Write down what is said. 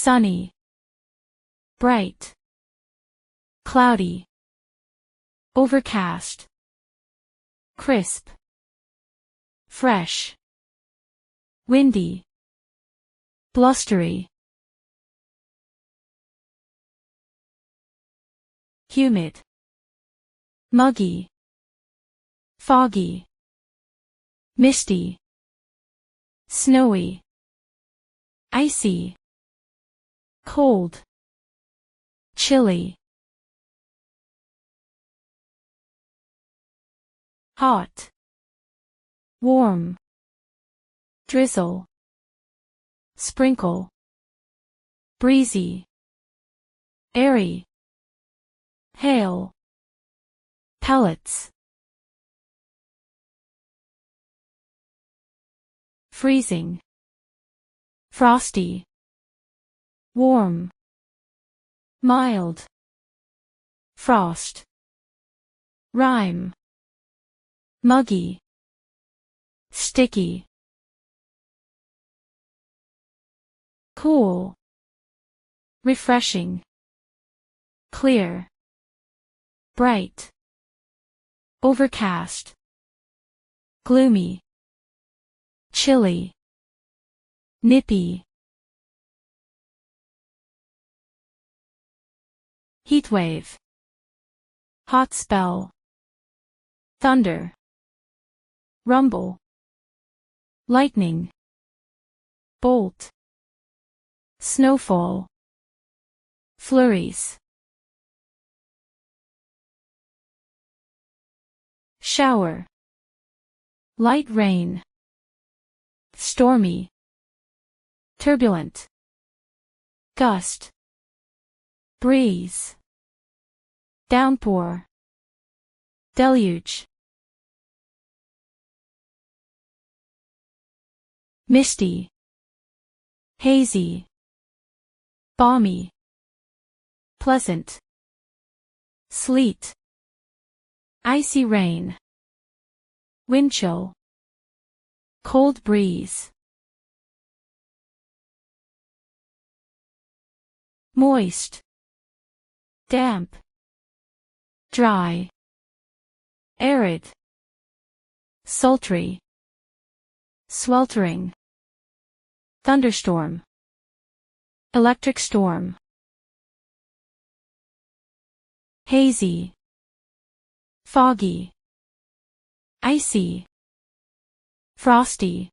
sunny, bright, cloudy, overcast, crisp, fresh, windy, blustery, humid, muggy, foggy, misty, snowy, icy, cold, chilly, hot, warm, drizzle, sprinkle, breezy, airy, hail, pellets, freezing, frosty, warm, mild, frost, rime, muggy, sticky, cool, refreshing, clear, bright, overcast, gloomy, chilly, nippy, heatwave, hot spell, thunder, rumble, lightning, bolt, snowfall, flurries, shower, light rain, stormy, turbulent, gust, breeze, downpour, deluge, misty, hazy, balmy, pleasant, sleet, icy rain, wind chill, cold breeze, moist, damp, dry, arid, sultry, sweltering, thunderstorm, electric storm, hazy, foggy, icy, frosty,